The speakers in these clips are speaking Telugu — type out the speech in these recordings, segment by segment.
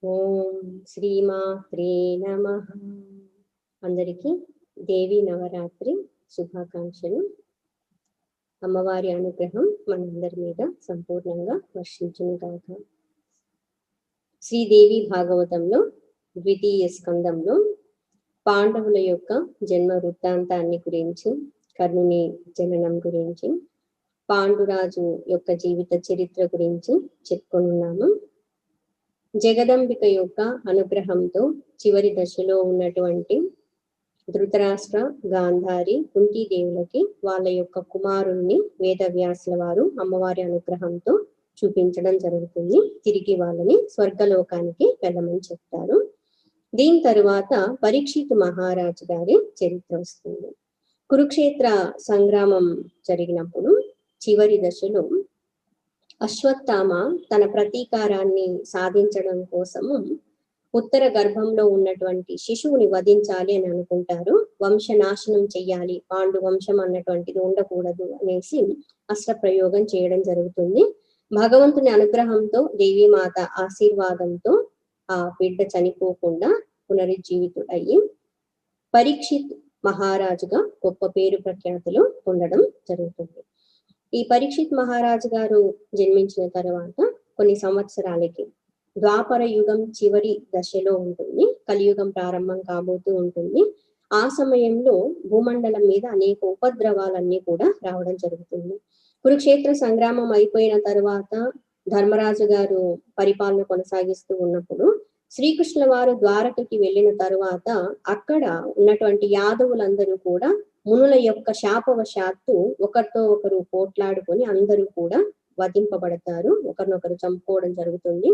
ఓం శ్రీమాత్రే నమః. అందరికీ దేవి నవరాత్రి శుభాకాంక్షలు. అమ్మవారి అనుగ్రహం మనందరి మీద సంపూర్ణంగా వర్షించును గాక. శ్రీదేవి భాగవతంలో ద్వితీయ స్కందంలో పాండవుల యొక్క జన్మ వృత్తాంతాన్ని గురించి, కర్ణుని జననం గురించి, పాండురాజు యొక్క జీవిత చరిత్ర గురించి చెప్పుకొనున్నాము. జగదంబిక యొక్క అనుగ్రహంతో చివరి దశలో ఉన్నటువంటి ధృతరాష్ట్ర, గాంధారి, కుంతీదేవులకి వాళ్ళ యొక్క కుమారుణ్ణి వేదవ్యాసుల వారు అమ్మవారి అనుగ్రహంతో చూపించడం జరుగుతుంది. తిరిగి వాళ్ళని స్వర్గలోకానికి వెళ్ళమని చెప్తారు. దీని తరువాత పరీక్షిత్ మహారాజు గారి చరిత్ర వస్తుంది. కురుక్షేత్ర సంగ్రామం జరిగినప్పుడు చివరి దశలో అశ్వత్థామ తన ప్రతీకారాన్ని సాధించడం కోసము ఉత్తర గర్భంలో ఉన్నటువంటి శిశువుని వధించాలి అని అనుకుంటారు. వంశనాశనం చెయ్యాలి, పాండు వంశం అన్నటువంటిది ఉండకూడదు అనేసి అస్త్ర ప్రయోగం చేయడం జరుగుతుంది. భగవంతుని అనుగ్రహంతో, దేవీమాత ఆశీర్వాదంతో ఆ బిడ్డ చనిపోకుండా పునరుజ్జీవితుడయ్యి పరీక్షిత్ మహారాజుగా గొప్ప పేరు ప్రఖ్యాతులు పొందడం జరుగుతుంది. ఈ పరీక్షిత్ మహారాజు గారు జన్మించిన తర్వాత కొన్ని సంవత్సరాలకి ద్వాపర యుగం చివరి దశలో ఉంటుంది, కలియుగం ప్రారంభం కాబోతూ ఉంటుంది. ఆ సమయంలో భూమండలం మీద అనేక ఉపద్రవాలన్నీ కూడా రావడం జరుగుతుంది. కురుక్షేత్ర సంగ్రామం అయిపోయిన తర్వాత ధర్మరాజు గారు పరిపాలన కొనసాగిస్తూ ఉన్నప్పుడు శ్రీకృష్ణుల వారు ద్వారకకి వెళ్ళిన తరువాత అక్కడ ఉన్నటువంటి యాదవులందరూ కూడా మునుల యొక్క శాపవశాత్తు ఒకరితో ఒకరు పోట్లాడుకొని అందరూ కూడా వధింపబడతారు, ఒకరినొకరు చంపుకోవడం జరుగుతుంది.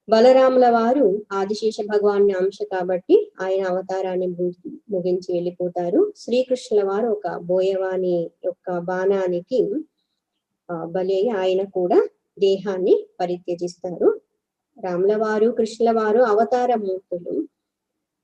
బలరాముల వారు ఆదిశేష భగవాన్ అంశ కాబట్టి ఆయన అవతారాన్ని ముగించి వెళ్ళిపోతారు. శ్రీకృష్ణుల వారు ఒక బోయవాని యొక్క బాణానికి బలి ఆయన కూడా దేహాన్ని పరిత్యజిస్తారు. రాముల వారు, కృష్ణుల వారు అవతార మూర్తులు.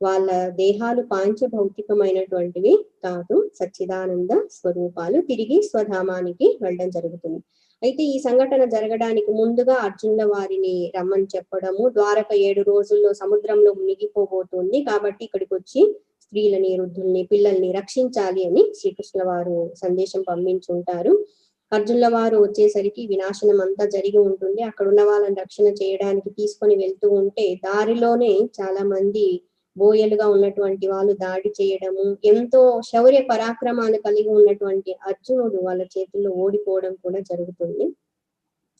వాళ్ళ దేహాలు పాంచభౌతికమైనటువంటివి కాదు, సచ్చిదానంద స్వరూపాలు. తిరిగి స్వధామానికి వెళ్ళడం జరుగుతుంది. అయితే ఈ సంఘటన జరగడానికి ముందుగా అర్జునుల వారిని రమ్మని చెప్పడము, ద్వారక 7 రోజుల్లో సముద్రంలో మునిగిపోబోతుంది కాబట్టి ఇక్కడికి వచ్చి స్త్రీలని, వృద్ధుల్ని, పిల్లల్ని రక్షించాలి అని శ్రీకృష్ణుల వారు సందేశం పంపించుంటారు. అర్జునుల వారు వచ్చేసరికి వినాశనం అంతా జరిగి ఉంటుంది. అక్కడ ఉన్న వాళ్ళని రక్షణ చేయడానికి తీసుకొని వెళ్తూ ఉంటే దారిలోనే చాలా మంది బోయలుగా ఉన్నటువంటి వాళ్ళు దాడి చేయడము, ఎంతో శౌర్య పరాక్రమాలు కలిగి ఉన్నటువంటి అర్జునుడు వాళ్ళ చేతుల్లో ఓడిపోవడం కూడా జరుగుతుంది.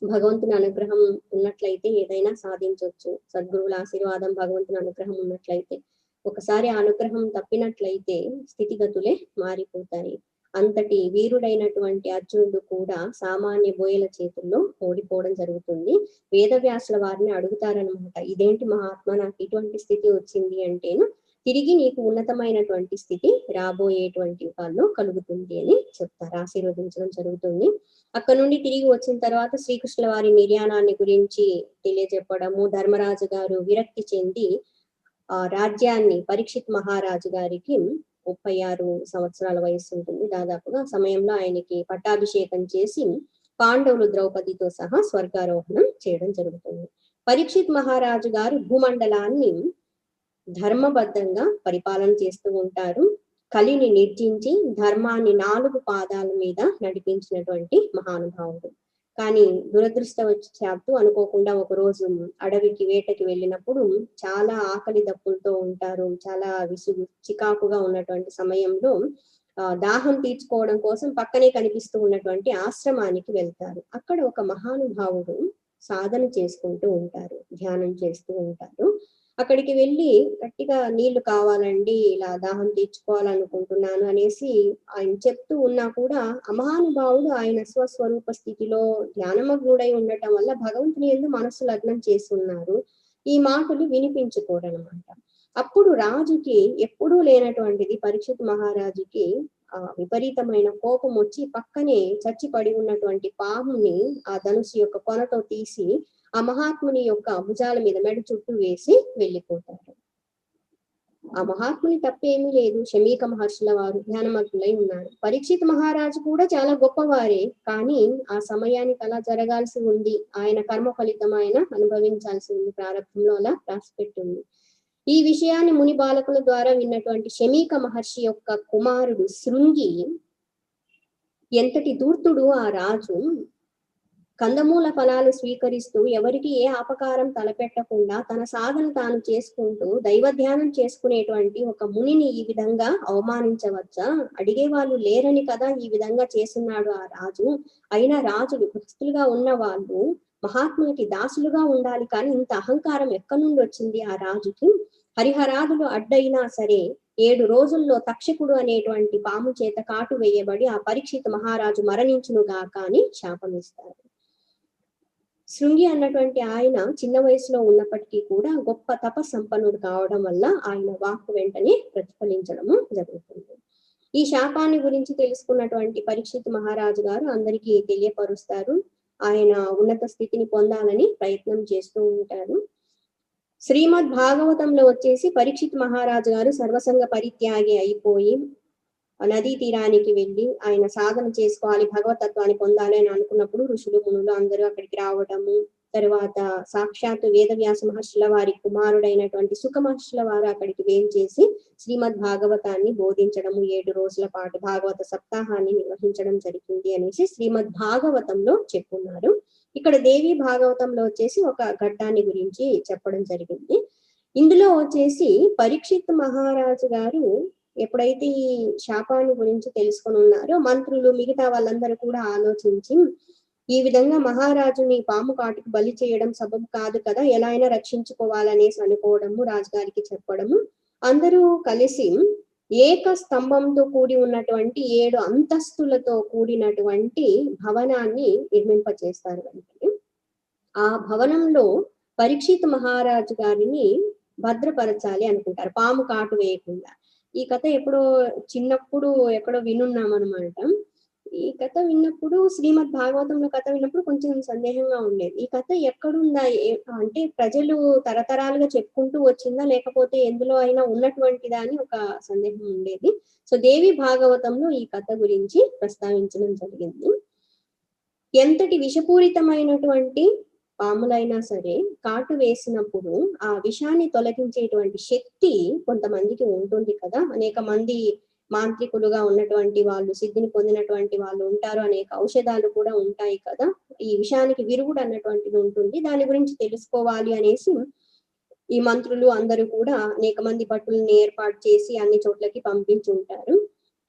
భగవంతుని అనుగ్రహం ఉన్నట్లయితే ఏదైనా సాధించవచ్చు. సద్గురువుల ఆశీర్వాదం, భగవంతుని అనుగ్రహం ఉన్నట్లయితే. ఒకసారి ఆ అనుగ్రహం తప్పినట్లయితే స్థితిగతులే మారిపోతాయి. అంతటి వీరుడైనటువంటి అర్జునుడు కూడా సామాన్య బోయల చేతుల్లో ఓడిపోవడం జరుగుతుంది. వేదవ్యాసుల వారిని అడుగుతారనమాట, ఇదేంటి మహాత్మ, నాకు ఇటువంటి స్థితి వచ్చింది అంటేను తిరిగి నీకు ఉన్నతమైనటువంటి స్థితి రాబోయేటువంటి వాళ్ళు కలుగుతుంది అని చెప్తారు, ఆశీర్వదించడం జరుగుతుంది. అక్కడ నుండి తిరిగి వచ్చిన తర్వాత శ్రీకృష్ణుల వారి నిర్యాణాన్ని గురించి తెలియజెప్పడము, ధర్మరాజు గారు విరక్తి చెంది ఆ రాజ్యాన్ని పరీక్షిత్ మహారాజు గారికి 36 సంవత్సరాల వయసు ఉంటుంది దాదాపుగా. సమయంలో ఆయనకి పట్టాభిషేకం చేసి పాండవులు ద్రౌపదితో సహా స్వర్గారోహణం చేయడం జరుగుతుంది. పరీక్షిత్ మహారాజు గారు భూమండలాన్ని ధర్మబద్ధంగా పరిపాలన చేస్తూ ఉంటారు. కలిని నిర్జించి ధర్మాన్ని 4 పాదాల మీద నడిపించినటువంటి మహానుభావుడు. కానీ దురదృష్టవశాత్తు అనుకోకుండా ఒక రోజు అడవికి వేటకి వెళ్ళినప్పుడు చాలా ఆకలి దప్పులతో ఉంటారు, చాలా విసుగు చికాకుగా ఉన్నటువంటి సమయంలో దాహం తీర్చుకోవడం కోసం పక్కనే కనిపిస్తూ ఉన్నటువంటి ఆశ్రమానికి వెళ్తారు. అక్కడ ఒక మహానుభావుడు సాధన చేసుకుంటూ ఉంటారు, ధ్యానం చేస్తూ ఉంటారు. అక్కడికి వెళ్ళి గట్టిగా నీళ్లు కావాలండి, ఇలా దాహం తీర్చుకోవాలనుకుంటున్నాను అనేసి ఆయన చెప్తూ ఉన్నా కూడా మహానుభావుడు ఆయన స్వస్వరూప స్థితిలో ధ్యానమగ్నుడై ఉండటం వల్ల భగవంతుని యందు మనస్సు లగ్నం చేసి ఉన్నారు. ఈ మాటలు వినిపించుకోరనమాట. అప్పుడు రాజుకి ఎప్పుడూ లేనటువంటిది పరీక్షిత్ మహారాజుకి విపరీతమైన కోపం వచ్చి పక్కనే చచ్చి పడి ఉన్నటువంటి పాముని ఆ ధనుసు యొక్క కొనతో తీసి ఆ మహాత్ముని యొక్క భుజాల మీద మెడ చుట్టూ వేసి వెళ్ళిపోతారు. ఆ మహాత్ముని తప్పేమీ లేదు. శమీక మహర్షుల వారు ధ్యానమగ్నులై ఉన్నారు. పరీక్షిత్ మహారాజు కూడా చాలా గొప్పవారే, కానీ ఆ సమయానికి అలా జరగాల్సి ఉంది. ఆయన కర్మ ఫలితం ఆయన అనుభవించాల్సి ఉంది. ప్రారంభంలో అలా రాసిపెట్టింది. ఈ విషయాన్ని ముని బాలకుల ద్వారా విన్నటువంటి శమీక మహర్షి యొక్క కుమారుడు శృంగి, ఎంతటి దూర్తుడు ఆ రాజు, కందమూల ఫలాలు స్వీకరిస్తూ ఎవరికి ఏ అపకారం తలపెట్టకుండా తన సాధన తాను చేసుకుంటూ దైవ ధ్యానం చేసుకునేటువంటి ఒక మునిని ఈ విధంగా అవమానించవచ్చా? అడిగే వాళ్ళు లేరని కదా ఈ విధంగా చేస్తున్నాడు ఆ రాజు. అయినా రాజులు గృహస్థులుగా ఉన్న వాళ్ళు మహాత్ములకి దాసులుగా ఉండాలి, కానీ ఇంత అహంకారం ఎక్కడి నుండి వచ్చింది ఆ రాజుకి? హరిహరాదులు అడ్డైనా సరే 7 రోజుల్లో తక్షకుడు అనేటువంటి పాము చేత కాటు వేయబడి ఆ పరీక్షిత మహారాజు మరణించునుగాక అని శాపమిస్తారు. శృంగి అన్నటువంటి ఆయన చిన్న వయసులో ఉన్నప్పటికీ కూడా గొప్ప తపస్సంపన్నుడు కావడం వల్ల ఆయన వాక్కు వెంటనే ప్రతిఫలించడము జరుగుతుంది. ఈ శాపాన్ని గురించి తెలుసుకున్నటువంటి పరీక్షిత్ మహారాజు గారు అందరికీ తెలియపరుస్తారు. ఆయన ఉన్నత స్థితిని పొందాలని ప్రయత్నం చేస్తూ ఉంటారు. శ్రీమద్ భాగవతంలో వచ్చేసి పరీక్షిత్ మహారాజు గారు సర్వసంగ పరిత్యాగి అయిపోయి నదీ తీరానికి వెళ్ళి ఆయన సాధన చేసుకోవాలి, భగవతత్వాన్ని పొందాలి అని అనుకున్నప్పుడు ఋషులు మునులు అందరూ అక్కడికి రావడము, తర్వాత సాక్షాత్తు వేదవ్యాస మహర్షుల వారి కుమారుడైనటువంటి సుఖ మహర్షుల వారు అక్కడికి వేంచేసి శ్రీమద్ భాగవతాన్ని బోధించడము, 7 రోజుల పాటు భాగవత సప్తాహాన్ని నిర్వహించడం జరిగింది అనేసి శ్రీమద్ భాగవతంలో చెప్పున్నారు. ఇక్కడ దేవి భాగవతంలో వచ్చేసి ఒక ఘట్టాన్ని గురించి చెప్పడం జరిగింది. ఇందులో వచ్చేసి పరీక్షిత్ మహారాజు గారు ఎప్పుడైతే ఈ శాపాన్ని గురించి తెలుసుకొని ఉన్నారో మంత్రులు మిగతా వాళ్ళందరూ కూడా ఆలోచించి ఈ విధంగా మహారాజుని పాము కాటుకు బలి చేయడం సబబు కాదు కదా, ఎలా అయినా రక్షించుకోవాలనేసి అనుకోవడము, రాజుగారికి చెప్పడము, అందరూ కలిసి ఏక స్తంభంతో కూడి ఉన్నటువంటి 7 అంతస్తులతో కూడినటువంటి భవనాన్ని నిర్మింపచేస్తారు. వెంటనే ఆ భవనంలో పరీక్షిత్ మహారాజు గారిని భద్రపరచాలి అనుకుంటారు, పాము కాటు వేయకుండా. ఈ కథ ఎప్పుడో చిన్నప్పుడు ఎక్కడో వినున్నాం అనమాట. ఈ కథ విన్నప్పుడు శ్రీమద్ భాగవతంలో కథ విన్నప్పుడు కొంచెం సందేహంగా ఉండేది. ఈ కథ ఎక్కడుందా, అంటే ప్రజలు తరతరాలుగా చెప్పుకుంటూ వచ్చిందా లేకపోతే ఎందులో అయినా ఉన్నటువంటిదా అని ఒక సందేహం ఉండేది. సో దేవి భాగవతంలో ఈ కథ గురించి ప్రస్తావించడం జరిగింది. ఎంతటి విషపూరితమైనటువంటి పాములైనా సరే కాటు వేసినప్పుడు ఆ విషాన్ని తొలగించేటువంటి శక్తి కొంతమందికి ఉంటుంది కదా. అనేక మంది మాంత్రికులుగా ఉన్నటువంటి వాళ్ళు, సిద్ధిని పొందినటువంటి వాళ్ళు ఉంటారు, అనేక ఔషధాలు కూడా ఉంటాయి కదా. ఈ విషానికి విరుగుడు అన్నటువంటిది ఉంటుంది. దాని గురించి తెలుసుకోవాలి అనేసి ఈ మంత్రులు అందరూ కూడా అనేక మంది భటుల్ని ఏర్పాటు చేసి అన్ని చోట్లకి పంపించి ఉంటారు.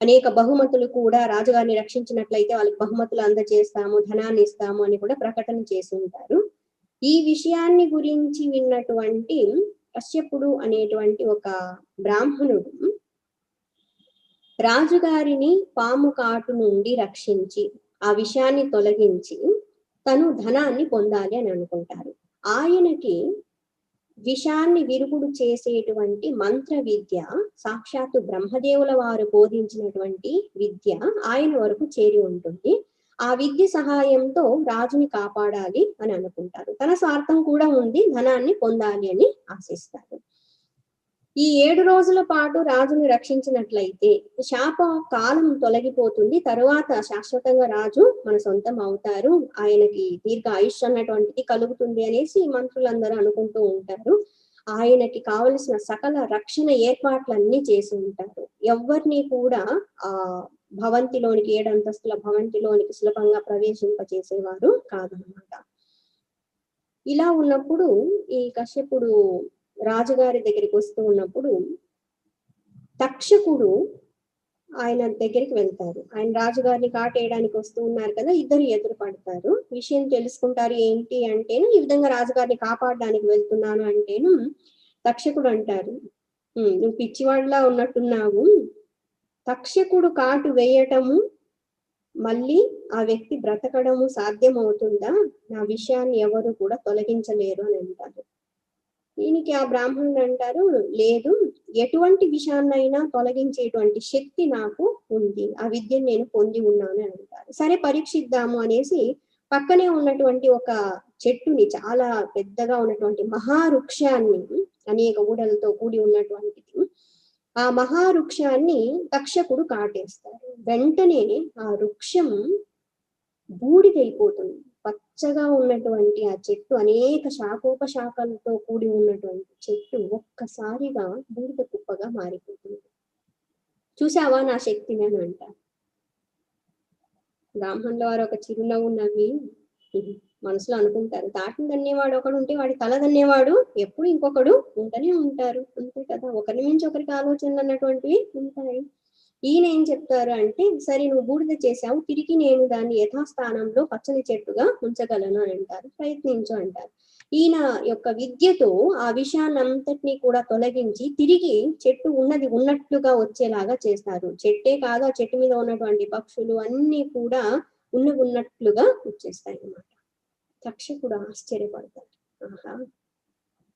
అనేక బహుమతులు కూడా, రాజుగారిని రక్షించినట్లయితే వాళ్ళకి బహుమతులు అందజేస్తాము, ధనాన్ని ఇస్తాము అని కూడా ప్రకటన చేసి ఉంటారు. ఈ విషయాన్ని గురించి విన్నటువంటి కశ్యపుడు అనేటువంటి ఒక బ్రాహ్మణుడు రాజుగారిని పాము కాటు నుండి రక్షించి ఆ విషయాన్ని తొలగించి తను ధనాన్ని పొందాలి అని అనుకుంటారు. ఆయనకి విషాన్ని విరుగుడు చేసేటువంటి మంత్ర విద్య, సాక్షాత్తు బ్రహ్మదేవుల వారు బోధించినటువంటి విద్య ఆయన వరకు చేరి ఉంటుంది. ఆ విద్య సహాయంతో రాజుని కాపాడాలి అని అనుకుంటారు. తన స్వార్థం కూడా ఉంది, ధనాన్ని పొందాలి అని ఆశిస్తారు. ఈ 7 రోజుల పాటు రాజుని రక్షించినట్లయితే శాప కాలం తొలగిపోతుంది, తరువాత శాశ్వతంగా రాజు మన సొంతం అవుతారు, ఆయనకి దీర్ఘ ఆయుష్ అన్నటువంటిది కలుగుతుంది అనేసి మంత్రులందరూ అనుకుంటూ ఉంటారు. ఆయనకి కావలసిన సకల రక్షణ ఏర్పాట్లన్నీ చేసి ఉంటారు. ఎవరిని కూడా ఆ భవంతిలోనికి, 7 అంతస్తుల భవంతిలోనికి సులభంగా ప్రవేశింపచేసేవారు కాదనమాట. ఇలా ఉన్నప్పుడు ఈ కశ్యపుడు రాజుగారి దగ్గరికి వస్తూ ఉన్నప్పుడు తక్షకుడు ఆయన దగ్గరికి వెళ్తారు. ఆయన రాజుగారిని కాటేయడానికి వస్తూ ఉన్నారు కదా, ఇద్దరు ఎదురు పడతారు. విషయం తెలుసుకుంటారు. ఏంటి అంటేను ఈ విధంగా రాజుగారిని కాపాడడానికి వెళ్తున్నాను అంటేను తక్షకుడు అంటారు, నువ్వు పిచ్చివాడిలా ఉన్నట్టున్నావు, తక్షకుడు కాటు వేయటము మళ్ళీ ఆ వ్యక్తి బ్రతకడము సాధ్యం అవుతుందా? నా విషయాన్ని ఎవరు కూడా తొలగించలేరు అని అంటారు. దీనికి ఆ బ్రాహ్మణుడు అంటారు, లేదు, ఎటువంటి విషయాన్నైనా తొలగించేటువంటి శక్తి నాకు ఉంది, ఆ విద్యను నేను పొంది ఉన్నాను అని అంటారు. సరే పరీక్షిద్దాము అనేసి పక్కనే ఉన్నటువంటి ఒక చెట్టుని, చాలా పెద్దగా ఉన్నటువంటి మహావృక్షాన్ని, అనేక ఊడలతో కూడి ఉన్నటువంటిది, ఆ మహావృక్షాన్ని తక్షకుడు కాటేస్తాడు. వెంటనే ఆ వృక్షం బూడిదైపోతుంది. పచ్చగా ఉన్నటువంటి ఆ చెట్టు, అనేక శాఖోపశాఖలతో కూడి ఉన్నటువంటి చెట్టు ఒక్కసారిగా బూడిద కుప్పగా మారిపోతుంది. చూసావా నా శక్తిని అని అంటారు. బ్రాహ్మణుల వారు ఒక చిరునవ్వు నవ్వి మనసులో అనుకుంటారు, తాటిని దన్నేవాడు ఒకడు ఉంటే వాడి తల దన్నేవాడు ఎప్పుడు ఇంకొకడు ఉంటూనే ఉంటారు. అంతే కదా, ఒకరి నుంచి ఒకరికి ఆలోచనలు అన్నటువంటివి ఉంటాయి. ఈయన ఏం చెప్తారు అంటే, సరే నువ్వు బూడిద చేశావు, తిరిగి నేను దాన్ని యథాస్థానంలో పచ్చని చెట్టుగా ఉంచగలను అని అంటారు. ప్రయత్నించు అంటారు. ఈయన యొక్క విద్యతో ఆ విషయాన్ని అంతటినీ కూడా తొలగించి తిరిగి చెట్టు ఉన్నది ఉన్నట్లుగా వచ్చేలాగా చేస్తారు. చెట్టే కాదు, ఆ చెట్టు మీద ఉన్నటువంటి పక్షులు అన్ని కూడా ఉన్నట్లుగా వచ్చేస్తాయి అన్నమాట. తక్షకుడు ఆశ్చర్యపడతాడు. ఆహా,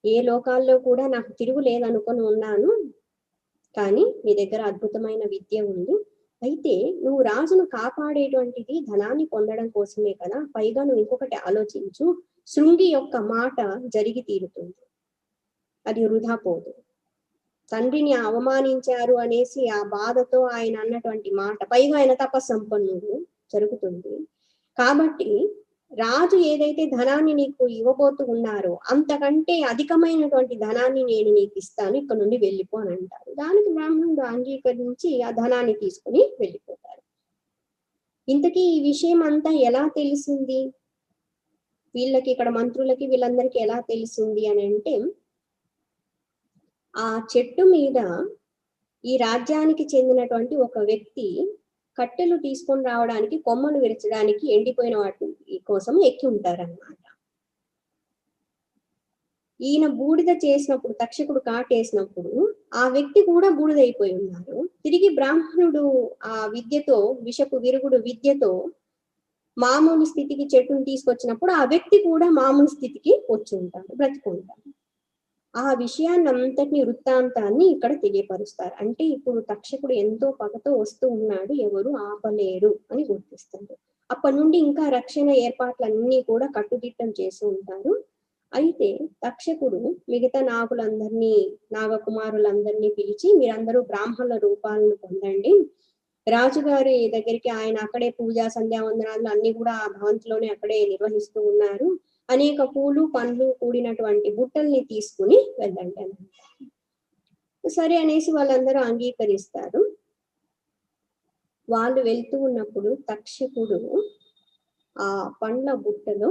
ఏ లోకాల్లో కూడా నాకు తిరుగు లేదనుకొని ఉన్నాను, కానీ నీ దగ్గర అద్భుతమైన విద్య ఉంది. అయితే నువ్వు రాజును కాపాడేటువంటిది ధనాన్ని పొందడం కోసమే కదా, పైగా నువ్వు ఇంకొకటి ఆలోచించు, శృంగి యొక్క మాట జరిగి తీరుతుంది, అది వృధా పోదు. తండ్రిని అవమానించారు అనేసి ఆ బాధతో ఆయన అన్నటువంటి మాట, పైగా ఆయన తపస్సంపన్నుడు, జరుగుతుంది. కాబట్టి రాజు ఏదైతే ధనాన్ని నీకు ఇవ్వబోతూ ఉన్నారో అంతకంటే అధికమైనటువంటి ధనాన్ని నేను నీకు ఇస్తాను, ఇక్కడ నుండి వెళ్ళిపో అని అంటారు. దానికి బ్రాహ్మణుడు అంగీకరించి ఆ ధనాన్ని తీసుకుని వెళ్ళిపోతారు. ఇంతకీ ఈ విషయం అంతా ఎలా తెలిసింది వీళ్ళకి, ఇక్కడ మంత్రులకి వీళ్ళందరికీ ఎలా తెలిసింది అని అంటే, ఆ చెట్టు మీద ఈ రాజ్యానికి చెందినటువంటి ఒక వ్యక్తి కట్టెలు తీసుకొని రావడానికి, కొమ్మలు విరచడానికి ఎండిపోయిన వాటి కోసం ఎక్కి ఉంటారన్నమాట. ఈయన బూడిద చేసినప్పుడు, తక్షకుడు కాటేసినప్పుడు ఆ వ్యక్తి కూడా బూడిదైపోయి ఉన్నారు. తిరిగి బ్రాహ్మణుడు ఆ విద్యతో, విషపు విరుగుడు విద్యతో మామూలు స్థితికి చెట్టును తీసుకొచ్చినప్పుడు ఆ వ్యక్తి కూడా మామూలు స్థితికి వచ్చి ఉంటారు, బ్రతికుంటారు. ఆ విషయాన్ని అంతటిని, వృత్తాంతాన్ని ఇక్కడ తెలియపరుస్తారు. అంటే ఇప్పుడు తక్షకుడు ఎంతో పగతో వస్తూ ఉన్నాడు, ఎవరు ఆపలేరు అని గుర్తిస్తారు. అప్పటి నుండి ఇంకా రక్షణ ఏర్పాట్లన్నీ కూడా కట్టుదిట్టం చేసి ఉంటారు. అయితే తక్షకుడు మిగతా నాగులందరినీ, నాగకుమారులందరినీ పిలిచి, మీరందరూ బ్రాహ్మణుల రూపాలను పొందండి, రాజుగారి దగ్గరికి ఆయన అక్కడే పూజా సంధ్యావందనాలు అన్ని కూడా ఆ భవంతిలోనే అక్కడే నిర్వహిస్తూ ఉన్నారు, అనేక పూలు పండ్లు కూడినటువంటి బుట్టల్ని తీసుకుని వెళ్ళండి అని. సరే అనేసి వాళ్ళందరూ అంగీకరిస్తారు. వాళ్ళు వెళ్తూ ఉన్నప్పుడు తక్షకుడు ఆ పండ్ల బుట్టలో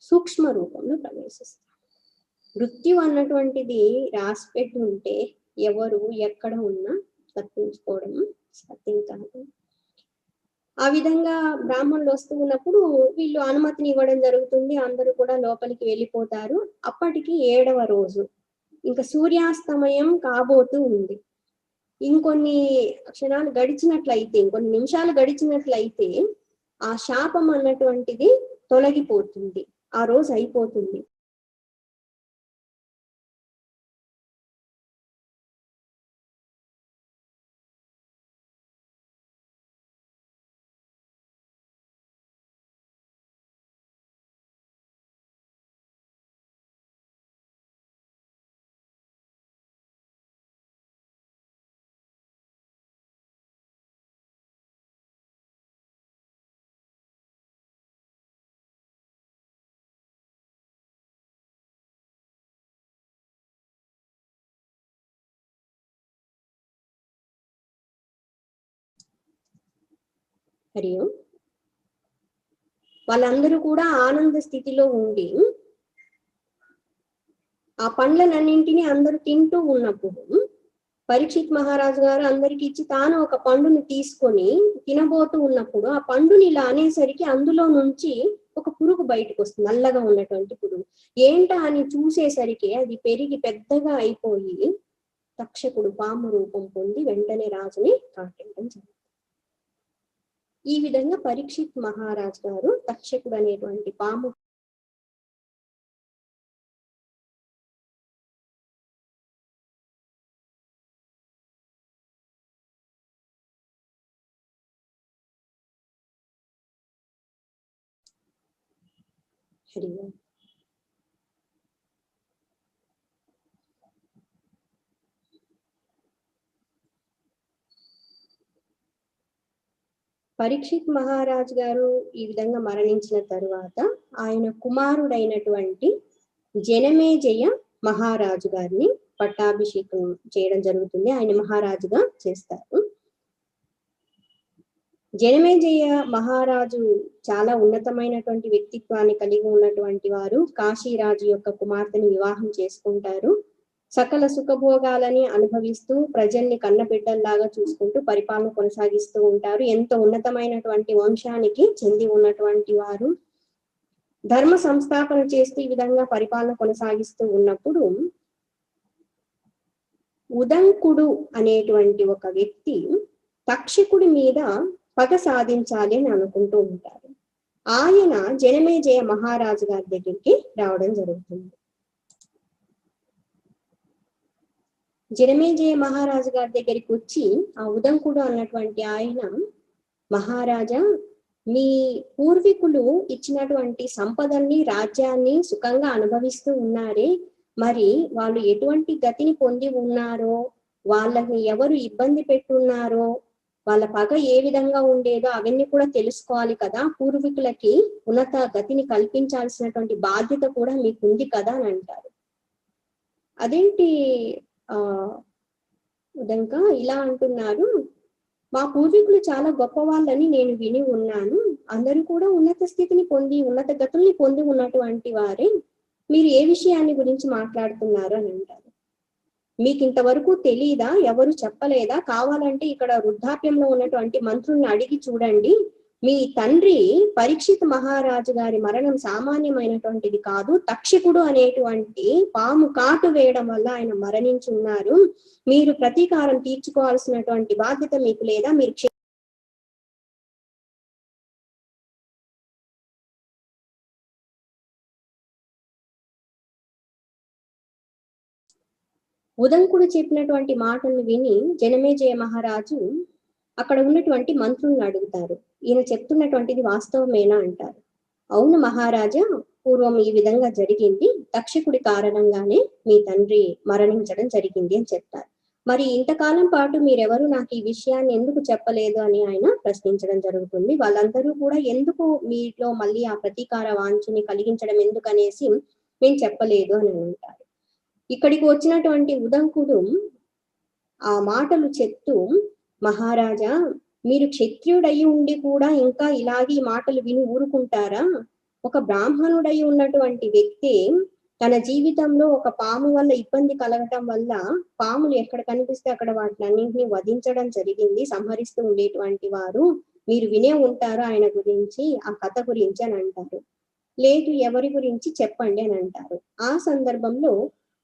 సూక్ష్మ రూపంలో ప్రవేశిస్తారు. మృత్యు అన్నటువంటిది రాసిపెట్టి ఉంటే ఎవరు ఎక్కడ ఉన్నా తప్పించుకోవడం సత్యం కాదు. ఆ విధంగా బ్రాహ్మణులు వస్తూ ఉన్నప్పుడు వీళ్ళు అనుమతిని ఇవ్వడం జరుగుతుంది. అందరూ కూడా లోపలికి వెళ్ళిపోతారు. అప్పటికి 7వ రోజు, ఇంకా సూర్యాస్తమయం కాబోతూ ఉంది. ఇంకొన్ని క్షణాలు గడిచినట్లయితే, ఇంకొన్ని నిమిషాలు గడిచినట్లయితే ఆ శాపం అన్నటువంటిది తొలగిపోతుంది, ఆ రోజు అయిపోతుంది. హరి ఓం. వాళ్ళందరూ కూడా ఆనంద స్థితిలో ఉండి ఆ పండ్లన్నింటినీ అందరూ తింటూ ఉన్నప్పుడు పరీక్షిత్ మహారాజు గారు అందరికి ఇచ్చి తాను ఒక పండుని తీసుకొని తినబోతూ ఉన్నప్పుడు ఆ పండుని ఇలా అనేసరికి అందులో నుంచి ఒక పురుగు బయటకు వస్తుంది, నల్లగా ఉన్నటువంటి పురుగు. ఏంటా అని చూసేసరికి అది పెరిగి పెద్దగా అయిపోయి తక్షకుడు పాము రూపం పొంది వెంటనే రాజుని కాటేయడం జరిగింది. ఈ విధంగా పరీక్షిత్ మహారాజు గారు తక్షకుడు అనేటువంటి పాము పరీక్షిత్ మహారాజు గారు ఈ విధంగా మరణించిన తరువాత ఆయన కుమారుడైనటువంటి జనమేజయ మహారాజు గారిని పట్టాభిషేకం చేయడం జరుగుతుంది. ఆయన మహారాజుగా చేస్తారు. జనమేజయ మహారాజు చాలా ఉన్నతమైనటువంటి వ్యక్తిత్వాన్ని కలిగి ఉన్నటువంటి వారు. కాశీరాజు యొక్క కుమార్తెని వివాహం చేసుకుంటారు. సకల సుఖభోగాలని అనుభవిస్తూ ప్రజల్ని కన్నబిడ్డల్లాగా చూసుకుంటూ పరిపాలన కొనసాగిస్తూ ఉంటారు. ఎంతో ఉన్నతమైనటువంటి వంశానికి చెంది ఉన్నటువంటి వారు. ధర్మ సంస్థాపన చేస్తూ ఈ విధంగా పరిపాలన కొనసాగిస్తూ ఉన్నప్పుడు ఉదంకుడు అనేటువంటి ఒక వ్యక్తి తక్షకుడి మీద పగ సాధించాలి అని అనుకుంటూ ఉంటారు. ఆయన జనమేజయ మహారాజు గారి దగ్గరికి రావడం జరుగుతుంది. జనమేజయ మహారాజు గారి దగ్గరికి వచ్చి ఆ ఉదంకుడు అన్నటువంటి ఆయన, మహారాజా, మీ పూర్వీకులు ఇచ్చినటువంటి సంపదల్ని రాజ్యాన్ని సుఖంగా అనుభవిస్తూ ఉన్నారే, మరి వాళ్ళు ఎటువంటి గతిని పొంది ఉన్నారో, వాళ్ళని ఎవరు ఇబ్బంది పెట్టున్నారో, వాళ్ళ పగ ఏ విధంగా ఉండేదో అవన్నీ కూడా తెలుసుకోవాలి కదా. పూర్వీకులకి ఉన్నత గతిని కల్పించాల్సినటువంటి బాధ్యత కూడా మీకు ఉంది కదా అని అంటారు. అదేంటి ఉదంక ఇలా అంటున్నారు, మా పూర్వీకులు చాలా గొప్ప వాళ్ళని నేను విని ఉన్నాను. అందరూ కూడా ఉన్నత స్థితిని పొంది ఉన్నత గతుల్ని పొంది ఉన్నటువంటి వారే. మీరు ఏ విషయాన్ని గురించి మాట్లాడుతున్నారు అని అంటారు. మీకు ఇంతవరకు తెలీదా? ఎవరు చెప్పలేదా? కావాలంటే ఇక్కడ వృద్ధాప్యంలో ఉన్నటువంటి మంత్రుల్ని అడిగి చూడండి. మీ తండ్రి పరీక్షిత్ మహారాజు గారి మరణం సామాన్యమైనటువంటిది కాదు. తక్షకుడు అనేటువంటి పాము కాటు వేయడం వల్ల ఆయన మరణించున్నారు. మీరు ప్రతీకారం తీర్చుకోవాల్సినటువంటి బాధ్యత మీకు లేదా? మీరు ఉదంకుడు చెప్పినటువంటి మాటలను విని జనమేజయ మహారాజు అక్కడ ఉన్నటువంటి మంత్రులను అడుగుతారు, ఈయన చెప్తున్నటువంటిది వాస్తవమేనా అంటారు. అవును మహారాజా, పూర్వం ఈ విధంగా జరిగింది. తక్షకుడి కారణంగానే మీ తండ్రి మరణించడం జరిగింది అని చెప్తారు. మరి ఇంతకాలం పాటు మీరెవరు నాకు ఈ విషయాన్ని ఎందుకు చెప్పలేదు అని ఆయన ప్రశ్నించడం జరుగుతుంది. వాళ్ళందరూ కూడా ఎందుకు మీలో మళ్ళీ ఆ ప్రతీకార వాంఛని కలిగించడం ఎందుకనేసి మేము చెప్పలేదు అని అంటారు. ఇక్కడికి వచ్చినటువంటి ఉదంకుడు ఆ మాటలు చెప్తూ, మహారాజా, మీరు క్షత్రియుడై ఉండి కూడా ఇంకా ఇలాగే మాటలు విని ఊరుకుంటారా? ఒక బ్రాహ్మణుడై ఉన్నటువంటి వ్యక్తి తన జీవితంలో ఒక పాము వల్ల ఇబ్బంది కలగటం వల్ల పాములు ఎక్కడ కనిపిస్తే అక్కడ వాటిని అన్నింటినీ వధించడం జరిగింది, సంహరిస్తూ ఉండేటువంటి వారు. మీరు వినే ఉంటారు ఆయన గురించి, ఆ కథ గురించి అని అంటారు. లేదు, ఎవరి గురించి చెప్పండి అని అంటారు. ఆ సందర్భంలో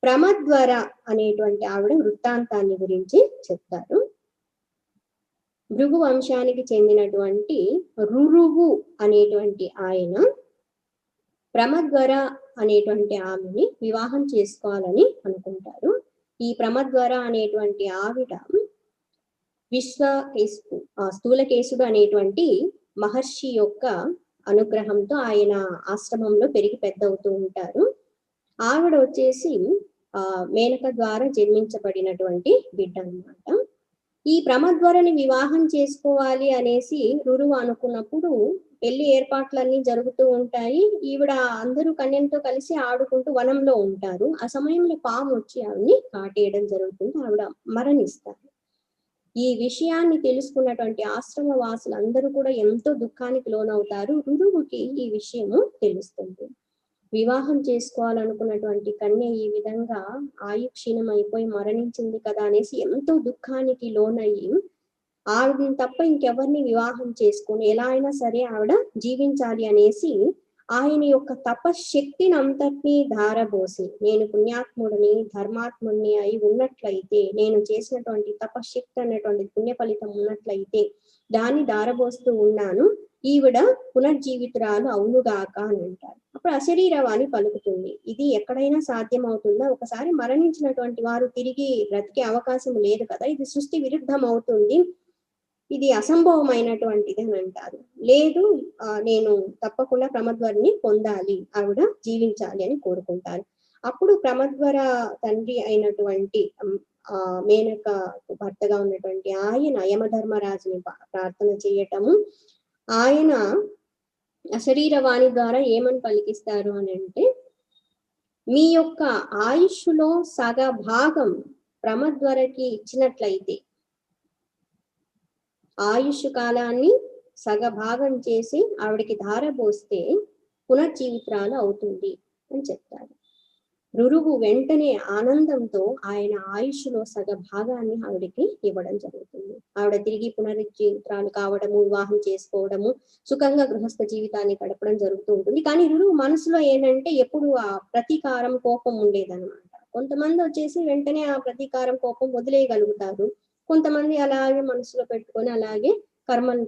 ప్రమద్వర అనేటువంటి ఆవిడ వృత్తాంతాన్ని గురించి చెప్తారు. భృగు వంశానికి చెందినటువంటి రురువు అనేటువంటి ఆయన ప్రమద్వర అనేటువంటి ఆమెని వివాహం చేసుకోవాలని అనుకుంటారు. ఈ ప్రమద్వర అనేటువంటి ఆవిడ స్థూలకేశుడు అనేటువంటి మహర్షి యొక్క అనుగ్రహంతో ఆయన ఆశ్రమంలో పెరిగి పెద్ద అవుతూ ఉంటారు. ఆవిడ వచ్చేసి మేనక ద్వారా జన్మించబడినటువంటి బిడ్డ అన్నమాట. ఈ ప్రమద్వరని వివాహం చేసుకోవాలి అనేసి రురువు అనుకున్నప్పుడు పెళ్లి ఏర్పాట్లన్నీ జరుగుతూ ఉంటాయి. ఈవిడ అందరూ కన్యలతో కలిసి ఆడుకుంటూ వనంలో ఉంటారు. ఆ సమయంలో పాము వచ్చి ఆవిడని కాటేయడం జరుగుతుంది. ఆవిడ మరణిస్తారు. ఈ విషయాన్ని తెలుసుకున్నటువంటి ఆశ్రమ వాసులు అందరూ కూడా ఎంతో దుఃఖానికి లోనవుతారు. రురువుకి ఈ విషయము తెలుస్తుంది. వివాహం చేసుకోవాలనుకున్నటువంటి కన్య ఈ విధంగా ఆయుక్షీణం అయిపోయి మరణించింది కదా అనేసి ఎంతో దుఃఖానికి లోనయ్యి ఆవిడని తప్ప ఇంకెవరిని వివాహం చేసుకొని ఎలా అయినా సరే ఆవిడ జీవించాలి అనేసి ఆయన యొక్క తపశక్తిని అంతటినీ ధారబోసి, నేను పుణ్యాత్ముడిని ధర్మాత్ముడిని అయి ఉన్నట్లయితే, నేను చేసినటువంటి తపశక్తి అన్నటువంటి పుణ్య ఫలితం ఉన్నట్లయితే దాన్ని ధారబోస్తూ ఉన్నాను, ఈవిడ పునర్జీవితురాలు అవునుగాక అని అంటారు. అప్పుడు అశరీరవాణి పలుకుతుంది, ఇది ఎక్కడైనా సాధ్యం అవుతుందా? ఒకసారి మరణించినటువంటి వారు తిరిగి బ్రతికే అవకాశం లేదు కదా, ఇది సృష్టి విరుద్ధం అవుతుంది, ఇది అసంభవమైనటువంటిది అని అంటారు. లేదు, నేను తప్పకుండా ప్రమద్వరిని పొందాలి, ఆవిడ జీవించాలి అని కోరుకుంటారు. అప్పుడు ప్రమద్వర తండ్రి అయినటువంటి మేనక భర్తగా ఉన్నటువంటి ఆయన యమధర్మరాజుని ప్రార్థన చేయటము, ఆయన అశరీరవాణి ద్వారా ఏమని పలికిస్తారు అని అంటే, మీ యొక్క ఆయుష్లో సగ భాగం ప్రమద్వరకి ఇచ్చినట్లయితే ఆయుష్ కాలాన్ని సగ భాగం చేసి ఆవిడికి ధారపోస్తే పునర్జీవితాలు అవుతుంది అని చెప్తారు. రురువు వెంటనే ఆనందంతో ఆయన ఆయుష్లో సగ భాగాన్ని ఆవిడికి ఇవ్వడం జరుగుతుంది. ఆవిడ తిరిగి పునరుజ్జీవితాలు కావడము, వివాహం చేసుకోవడము, సుఖంగా గృహస్థ జీవితాన్ని గడపడం జరుగుతూ ఉంటుంది. కానీ రురువు మనసులో ఏంటంటే ఎప్పుడు ఆ ప్రతీకారం, కోపం ఉండేదన్నమాట. కొంతమంది వచ్చేసి వెంటనే ఆ ప్రతీకారం, కోపం వదిలేయగలుగుతారు. కొంతమంది అలాగే మనసులో పెట్టుకొని అలాగే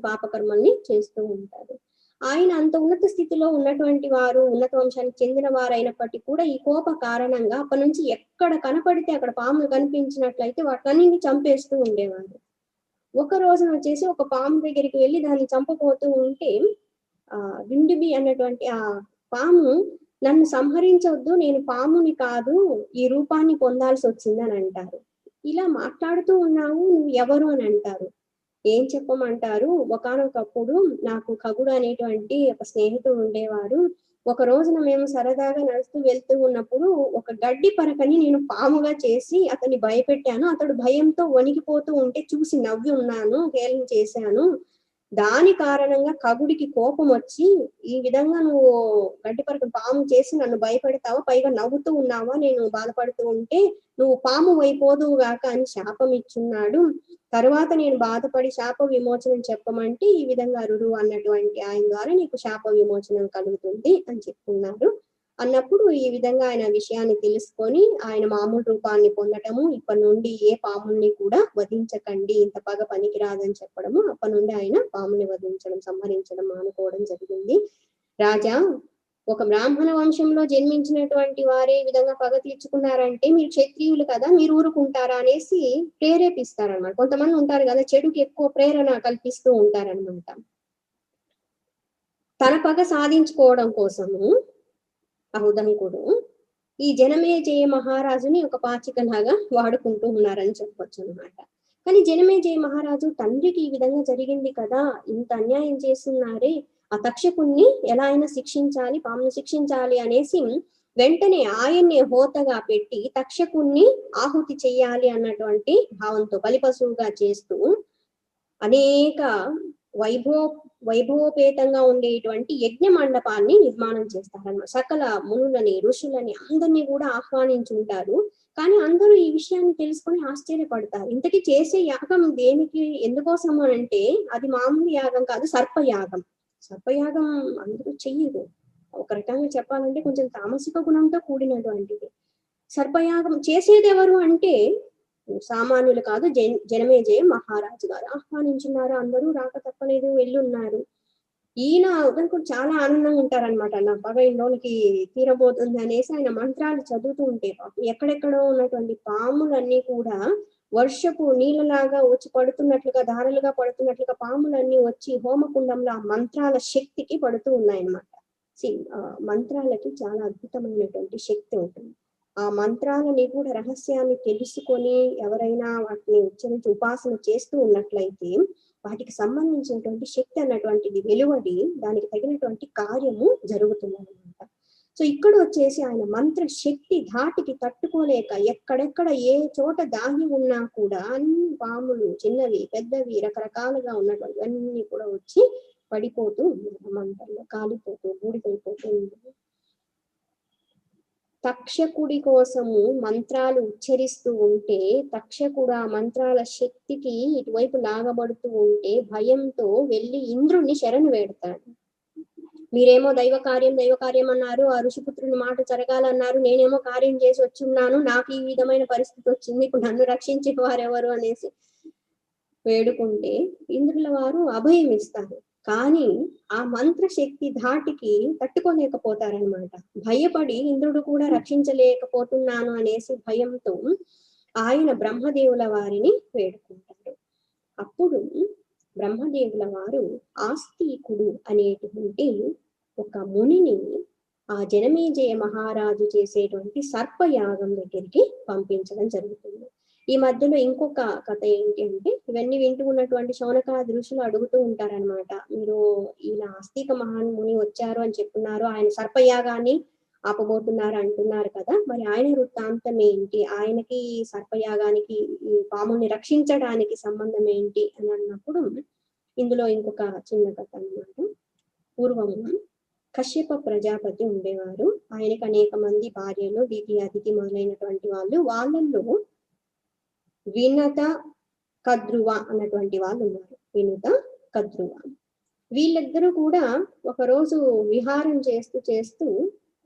పాపకర్మల్ని చేస్తూ ఉంటారు. ఆయన అంత ఉన్నత స్థితిలో ఉన్నటువంటి వారు, ఉన్నత వంశానికి చెందిన వారు అయినప్పటికీ కూడా ఈ కోప కారణంగా అప్పటి నుంచి ఎక్కడ కనపడితే అక్కడ పాములు కనిపించినట్లయితే వాటిని చంపేస్తూ ఉండేవారు. ఒక రోజున వచ్చేసి ఒక పాము దగ్గరికి వెళ్ళి దాన్ని చంపబోతూ ఉంటే డిండిబి అన్నటువంటి ఆ పాము, నన్ను సంహరించవద్దు, నేను పాముని కాదు, ఈ రూపాన్ని పొందాల్సి వచ్చింది అని అంటారు. ఇలా మాట్లాడుతూ ఉన్నావు, నువ్వు ఎవరు అని అంటారు. ఏం చెప్పమంటారు, ఒకానొకప్పుడు నాకు ఖగుడు అనేటువంటి ఒక స్నేహితుడు ఉండేవారు. ఒక రోజున మేము సరదాగా నడుస్తూ వెళ్తూ ఉన్నప్పుడు ఒక గడ్డి పరకని నేను పాముగా చేసి అతన్ని భయపెట్టాను. అతడు భయంతో వణికిపోతూ ఉంటే చూసి నవ్వి ఉన్నాను, హేళన చేశాను. దాని కారణంగా ఖగుడికి కోపం వచ్చి, ఈ విధంగా నువ్వు గడ్డి పరక పాము చేసి నన్ను భయపెడతావా, పైగా నవ్వుతూ ఉన్నావా, నేను బాధపడుతూ ఉంటే, నువ్వు పాము అయిపోదువు గాక అని శాపం ఇచ్చున్నాడు. తరువాత నేను బాధపడి శాప విమోచనం చెప్పమంటే ఈ విధంగా రురువు అన్నటువంటి ఆయన ద్వారా నీకు శాప విమోచనం కలుగుతుంది అని చెప్తున్నారు. అన్నప్పుడు ఈ విధంగా ఆయన విషయాన్ని తెలుసుకొని ఆయన మామూలు రూపాన్ని పొందటము, ఇప్పటి నుండి ఏ పాముల్ని కూడా వధించకండి, ఇంత పగ పనికిరాదని చెప్పడము, అప్పటి నుండి ఆయన పాముని వధించడం, సంహరించడం మానుకోవడం జరిగింది. రాజా, ఒక బ్రాహ్మణ వంశంలో జన్మించినటువంటి వారే ఈ విధంగా పగ తీర్చుకున్నారంటే మీరు క్షత్రియులు కదా, మీరు ఊరుకుంటారా అనేసి ప్రేరేపిస్తారనమాట. కొంతమంది ఉంటారు కదా, చెడుకి ఎక్కువ ప్రేరణ కల్పిస్తూ ఉంటారనమాట. తన పగ సాధించుకోవడం కోసము ఔదంకుడు ఈ జనమేజయ మహారాజుని ఒక పాచికలాగా వాడుకుంటూ ఉన్నారని చెప్పొచ్చు అనమాట. కానీ జనమేజయ మహారాజు తండ్రికి ఈ విధంగా జరిగింది కదా, ఇంత అన్యాయం చేస్తున్నారే, ఆ తక్షకుణ్ణి ఎలా అయినా శిక్షించాలి, పామును శిక్షించాలి అనేసి వెంటనే ఆయన్ని హోతగా పెట్టి తక్షకుణ్ణి ఆహుతి చెయ్యాలి అన్నటువంటి భావంతో బలిపశువుగా చేస్తూ అనేక వైభవోపేతంగా ఉండేటువంటి యజ్ఞ మండపాన్ని నిర్మాణం చేస్తారన్నమాట. సకల మునులని, ఋషులని అందరినీ కూడా ఆహ్వానించుంటారు. కానీ అందరూ ఈ విషయాన్ని తెలుసుకొని ఆశ్చర్యపడతారు. ఇంతకీ చేసే యాగం దేనికి, ఎందుకోసం అంటే అది మామూలు యాగం కాదు, సర్పయాగం. సర్పయాగం అందరూ చెయ్యరు. ఒక రకంగా చెప్పాలంటే కొంచెం తామసిక గుణంతో కూడినటువంటిది. సర్పయాగం చేసేది ఎవరు అంటే సామాన్యులు కాదు, జనమేజయ మహారాజు గారు ఆహ్వానించున్నారు. అందరూ రాక తప్పలేదు, వెళ్ళున్నారు. ఈయన కూడా చాలా ఆనందంగా ఉంటారనమాట. నా పగ ఇంట్లోనికి తీరబోతుంది అనేసి ఆయన మంత్రాలు చదువుతూ ఉంటే ఎక్కడెక్కడో ఉన్నటువంటి పాములన్నీ కూడా వర్షపు నీళ్ళలాగా వచ్చి పడుతున్నట్లుగా, ధారలుగా పడుతున్నట్లుగా పాములన్నీ వచ్చి హోమకుండంలో ఆ మంత్రాల శక్తికి పడుతూ ఉన్నాయన్నమాట. మంత్రాలకి చాలా అద్భుతమైనటువంటి శక్తి ఉంటుంది. ఆ మంత్రాలని కూడా రహస్యాన్ని తెలుసుకొని ఎవరైనా వాటిని ఉచ్చరించి ఉపాసన చేస్తూ ఉన్నట్లయితే వాటికి సంబంధించినటువంటి శక్తి అన్నటువంటిది వెలువడి దానికి తగినటువంటి కార్యము జరుగుతుంది అన్నమాట. సో ఇక్కడ వచ్చేసి ఆయన మంత్ర శక్తి ధాటికి తట్టుకోలేక ఎక్కడెక్కడ ఏ చోట దాగి ఉన్నా కూడా అన్ని పాములు, చిన్నవి పెద్దవి రకరకాలుగా ఉన్నటువంటి అన్ని కూడా వచ్చి పడిపోతూ మంటల్లో కాలిపోతూ బూడిదైపోతూ ఉంటుంది. తక్షకుడి కోసము మంత్రాలు ఉచ్చరిస్తూ ఉంటే తక్షకుడు ఆ మంత్రాల శక్తికి ఇటువైపు లాగబడుతూ ఉంటే భయంతో వెళ్ళి ఇంద్రుణ్ణి శరణు వేడతాడు. మీరేమో దైవ కార్యం అన్నారు, ఆ ఋషిపుత్రుని మాట జరగాలన్నారు, నేనేమో కార్యం చేసి వచ్చున్నాను, నాకు ఈ విధమైన పరిస్థితి వచ్చింది, ఇప్పుడు నన్ను రక్షించే వారెవరు అనేసి వేడుకుంటే ఇంద్రుల వారు అభయం ఇస్తారు. కానీ ఆ మంత్ర శక్తి ధాటికి తట్టుకోలేకపోతారనమాట. భయపడి ఇంద్రుడు కూడా రక్షించలేకపోతున్నాను అనేసి భయంతో ఆయన బ్రహ్మదేవుల వారిని వేడుకుంటారు. అప్పుడు బ్రహ్మదేవుల వారు ఆస్తికుడు అనేటువంటి ఒక మునిని ఆ జనమేజయ మహారాజు చేసేటువంటి సర్పయాగం దగ్గరికి పంపించడం జరుగుతుంది. ఈ మధ్యలో ఇంకొక కథ ఏంటి అంటే, ఇవన్నీ వింటూ ఉన్నటువంటి శౌనకాది ఋషులు అడుగుతూ ఉంటారనమాట. మీరు ఈ నాస్తిక మహాముని వచ్చారు అని చెప్తున్నారు. ఆయన సర్పయాగాన్ని ఆపబోతున్నారు అంటున్నారు కదా! మరి ఆయన వృత్తాంతం ఏంటి? ఆయనకి సర్పయాగానికి ఈ పాముల్ని రక్షించడానికి సంబంధం ఏంటి అని అన్నప్పుడు, ఇందులో ఇంకొక చిన్న కథ అన్నమాట. పూర్వము కశ్యప ప్రజాపతి ఉండేవారు. ఆయనకి అనేక మంది భార్యలు, ద్వితీయ అతిథి మొదలైనటువంటి వాళ్ళు. వాళ్ళల్లో వినత, కద్రువ అన్నటువంటి వాళ్ళు ఉన్నారు. వినుత, కద్రువ. వీళ్ళిద్దరూ కూడా ఒకరోజు విహారం చేస్తూ చేస్తూ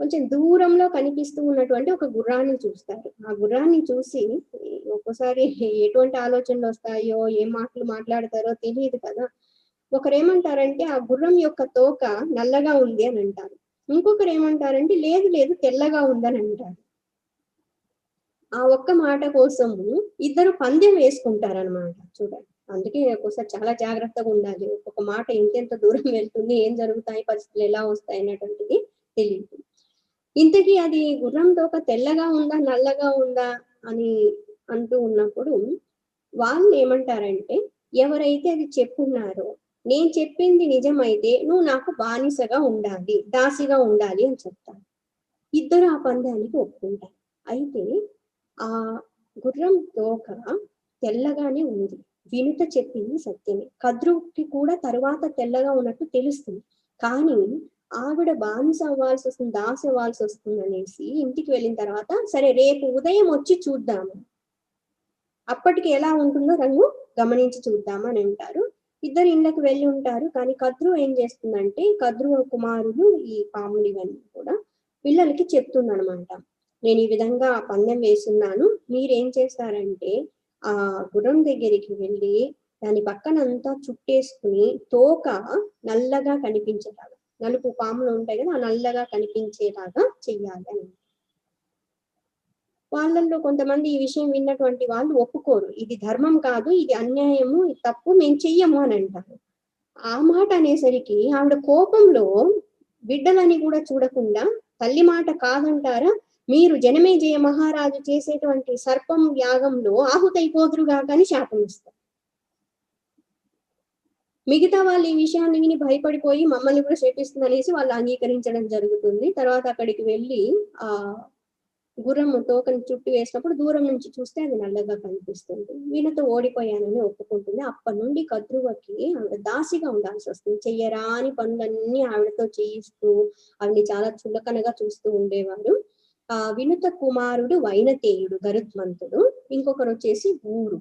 కొంచెం దూరంలో కనిపిస్తూ ఉన్నటువంటి ఒక గుర్రాన్ని చూస్తారు. ఆ గుర్రాన్ని చూసి ఒక్కోసారి ఎటువంటి ఆలోచనలు వస్తాయో, ఏం మాటలు మాట్లాడతారో తెలియదు కదా! ఒకరేమంటారంటే ఆ గుర్రం యొక్క తోక నల్లగా ఉంది అని అంటారు. ఇంకొకరు ఏమంటారంటే లేదు లేదు తెల్లగా ఉందని అంటారు. ఆ ఒక్క మాట కోసము ఇద్దరు పందెం వేసుకుంటారనమాట. చూడండి. అందుకే ఒక్కోసారి చాలా జాగ్రత్తగా ఉండాలి. ఒక్కొక్క మాట ఎంతెంత దూరం వెళ్తుంది, ఏం జరుగుతాయి, పరిస్థితులు ఎలా వస్తాయి అన్నటువంటిది తెలియదు. ఇంతకీ అది గుర్రం తోక తెల్లగా ఉందా, నల్లగా ఉందా అని అంటూ ఉన్నప్పుడు వాళ్ళు ఏమంటారంటే, ఎవరైతే అది చెప్పున్నారో, నేను చెప్పింది నిజమైతే నువ్వు నాకు బానిసగా ఉండాలి, దాసిగా ఉండాలి అని చెప్తారు. ఇద్దరు ఆ పందానికి ఒప్పుకుంటారు. అయితే ఆ గుర్రం తోక తెల్లగానే ఉంది. వినుత చెప్పింది సత్యమే. కద్రుకి కూడా తరువాత తెల్లగా ఉన్నట్టు తెలుస్తుంది. కానీ ఆవిడ బానిస అవ్వాల్సి వస్తుంది, దాసి అవ్వాల్సి వస్తుంది అనేసి ఇంటికి వెళ్ళిన తర్వాత సరే రేపు ఉదయం వచ్చి చూద్దాము. అప్పటికి ఎలా ఉంటుందో రంగు గమనించి చూద్దామా అని అంటారు. ఇద్దరు ఇళ్ళకి వెళ్ళి ఉంటారు. కానీ కద్రు ఏం చేస్తుందంటే, కద్రు కుమారులు ఈ పాములు ఇవన్నీ కూడా పిల్లలకి చెప్తుందనమాట. నేను ఈ విధంగా పందెం వేస్తున్నాను. మీరేం చేస్తారంటే ఆ గుర్రం దగ్గరికి వెళ్ళి దాని పక్కనంతా చుట్టేసుకుని తోక నల్లగా కనిపించేలాగా, నలుపు పాములు ఉంటాయి కదా, ఆ నల్లగా కనిపించేలాగా చెయ్యాలి అని. వాళ్ళల్లో కొంతమంది ఈ విషయం విన్నటువంటి వాళ్ళు ఒప్పుకోరు. ఇది ధర్మం కాదు, ఇది అన్యాయము, ఇది తప్పు, మేము చెయ్యము అని అంటారు. ఆ మాట అనేసరికి ఆవిడ కోపంలో బిడ్డలని కూడా చూడకుండా తల్లి మాట కాదంటారా, మీరు జనమేజయ మహారాజు చేసేటువంటి సర్పం యాగంలో ఆహుతైపోదురుగా కానీ శాపం ఇస్తారు. మిగతా వాళ్ళు ఈ విషయాన్ని విని భయపడిపోయి మమ్మల్ని కూడా శపిస్తుంది అనేసి వాళ్ళు అంగీకరించడం జరుగుతుంది. తర్వాత అక్కడికి వెళ్ళి ఆ గుర్రం తోకని చుట్టి వేసినప్పుడు దూరం నుంచి చూస్తే అది నల్లగా కనిపిస్తుంది. వీళ్ళతో ఓడిపోయానని ఒప్పుకుంటుంది. అప్పటి నుండి కద్రువకి ఆవిడ దాసిగా ఉండాల్సి వస్తుంది. చెయ్యరాని పనులన్నీ ఆవిడతో చేయిస్తూ ఆవిడని చాలా చులకనగా చూస్తూ ఉండేవారు. వినుత కుమారుడు వైనతేయుడు గరుత్మంతుడు, ఇంకొకరు వచ్చేసి ఊరు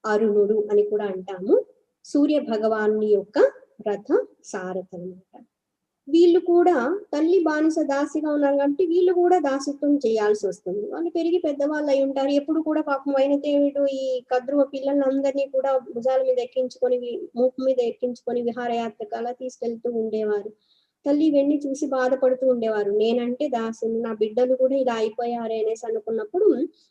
అరుణుడు అని కూడా అంటాము. సూర్య భగవాను యొక్క రథ సారథి అన్నమాట. వీళ్ళు కూడా తల్లి బానిస దాసిగా ఉన్నారు కాబట్టి వీళ్ళు కూడా దాసిత్వం చేయాల్సి వస్తుంది. వాళ్ళు పెరిగి పెద్దవాళ్ళు అయి ఉంటారు. ఎప్పుడు కూడా పాపం వైనతేయుడు ఈ కద్రువ పిల్లలందరినీ కూడా భుజాల మీద ఎక్కించుకొని, మూపు మీద ఎక్కించుకొని విహారయాత్రకు అలా తీసుకెళ్తూ ఉండేవారు. తల్లి ఇవన్నీ చూసి బాధపడుతూ ఉండేవారు. నేనంటే దాసిని, నా బిడ్డలు కూడా ఇలా అయిపోయారే అనేసి అనుకున్నప్పుడు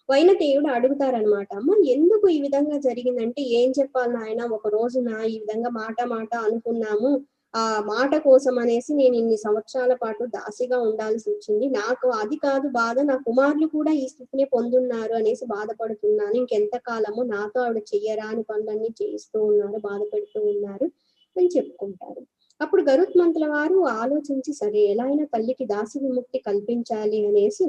వైనతేయుడు అడుగుతారనమాట. అమ్మ ఎందుకు ఈ విధంగా జరిగిందంటే, ఏం చెప్పాలి నాయన, ఒక రోజున ఈ విధంగా మాట అనుకున్నాము. ఆ మాట కోసం అనేసి నేను ఇన్ని సంవత్సరాల పాటు దాసిగా ఉండాల్సి వచ్చింది. నాకు అది కాదు బాధ, నా కుమారులు కూడా ఈ స్థితిని పొందున్నారు అనేసి బాధపడుతున్నాను. ఇంకెంత కాలము నాతో ఆవిడ చెయ్యరాని పనులన్నీ చేయిస్తూ ఉన్నారు, బాధ పెడుతూ ఉన్నారు అని చెప్పుకుంటారు. అప్పుడు గరుత్మంతుల వారు ఆలోచించి సరే ఎలా అయినా తల్లికి దాసి విముక్తి కల్పించాలి అనేసి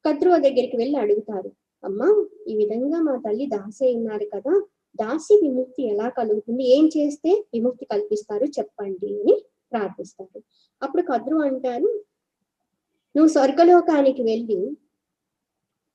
కద్రువ దగ్గరికి వెళ్ళి అడుగుతారు. అమ్మా, ఈ విధంగా మా తల్లి దాసి అయినారు కదా, దాసి విముక్తి ఎలా కలుగుతుంది, ఏం చేస్తే విముక్తి కల్పిస్తారు చెప్పండి అని ప్రార్థిస్తారు. అప్పుడు కద్రువ అంటారు, నువ్వు స్వర్గలోకానికి వెళ్ళి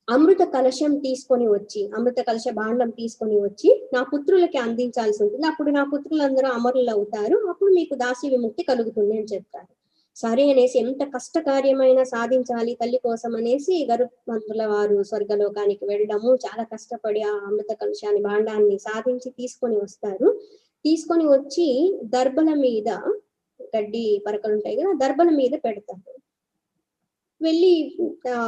అమృత కలశం తీసుకొని వచ్చి, అమృత కలశ భాండం తీసుకొని వచ్చి నా పుత్రులకి అందించాల్సి ఉంటుంది. అప్పుడు నా పుత్రులందరూ అమరులు అవుతారు. అప్పుడు మీకు దాసి విముక్తి కలుగుతుంది అని చెప్తారు. సరే అనేసి ఎంత కష్టకార్యమైనా సాధించాలి తల్లి కోసం అనేసి గరుత్మంతుల వారు స్వర్గలోకానికి వెళ్ళడము, చాలా కష్టపడి ఆ అమృత కలశాన్ని భాండాన్ని సాధించి తీసుకొని వస్తారు. తీసుకొని వచ్చి దర్భల మీద, గడ్డి పరకలు ఉంటాయి కదా, దర్భల మీద పెడతారు. వెళ్ళి ఆ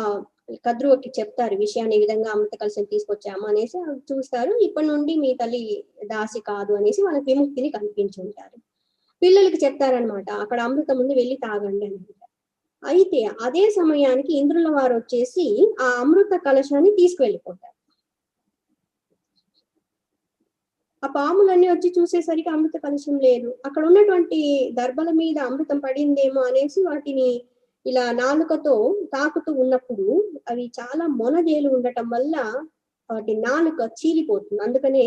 కద్రువకి చెప్తారు విషయాన్ని, ఈ విధంగా అమృత కలశం తీసుకొచ్చాము అనేసి చూస్తారు. ఇప్పటి నుండి మీ తల్లి దాసి కాదు అనేసి వాళ్ళకి విముక్తిని కల్పించుంటారు. పిల్లలకి చెప్తారనమాట, అక్కడ అమృతం ఉంది వెళ్ళి తాగండి అని. అయితే అదే సమయానికి ఇంద్రుల వారు వచ్చేసి ఆ అమృత కలశాన్ని తీసుకువెళ్ళిపోతారు. ఆ పాములన్నీ వచ్చి చూసేసరికి అమృత కలశం లేదు. అక్కడ ఉన్నటువంటి దర్భల మీద అమృతం పడిందేమో అనేసి వాటిని ఇలా నాలుకతో తాకుతూ ఉన్నప్పుడు అవి చాలా మొనదేలు ఉండటం వల్ల వాటి నాలుక చీలిపోతుంది. అందుకనే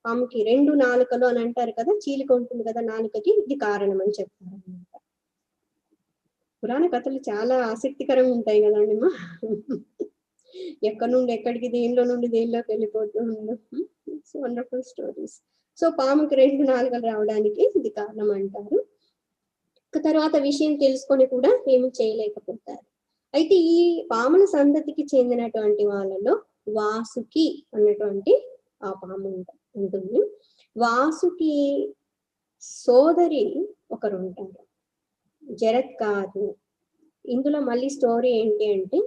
పాముకి 2 నాలుకలు అని అంటారు కదా, చీలిక ఉంటుంది కదా నాలుకకి, ఇది కారణం అని చెప్తారన్నమాట. పురాణ కథలు చాలా ఆసక్తికరంగా ఉంటాయి కదండి మా. ఎక్కడి నుండి ఎక్కడికి, దేనిలో నుండి దేనిలోకి వెళ్ళిపోతూ ఉన్నాం. Wonderful stories. సో పాముకి 2 నాలుకలు రావడానికి ఇది కారణం అంటారు. తర్వాత విషయం తెలుసుకొని కూడా ఏమి చేయలేకపోతారు. అయితే ఈ పాముల సంతతికి చెందినటువంటి వాళ్ళలో వాసుకి అన్నటువంటి ఆ పాము ఉంటుంది. వాసుకి సోదరి ఒకరు ఉంటారు, జరత్కారు. ఇందులో మళ్ళీ స్టోరీ ఏంటి అంటే,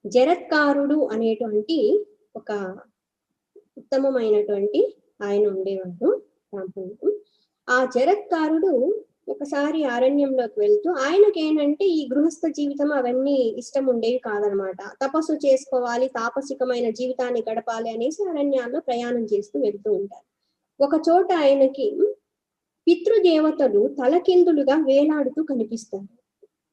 జరత్కారుడు అనేటువంటి ఒక ఉత్తమమైనటువంటి ఆయన ఉండేవాడు రాంపుడు. ఆ జరత్కారుడు ఒకసారి అరణ్యంలోకి వెళ్తూ, ఆయనకి ఏంటంటే ఈ గృహస్థ జీవితం అవన్నీ ఇష్టం ఉండేవి కాదనమాట. తపస్సు చేసుకోవాలి, తాపసికమైన జీవితాన్ని గడపాలి అనేసి అరణ్యాల్లో ప్రయాణం చేస్తూ వెళ్తూ ఉంటారు. ఒక చోట ఆయనకి పితృదేవతలు తలకిందులుగా వేలాడుతూ కనిపిస్తారు.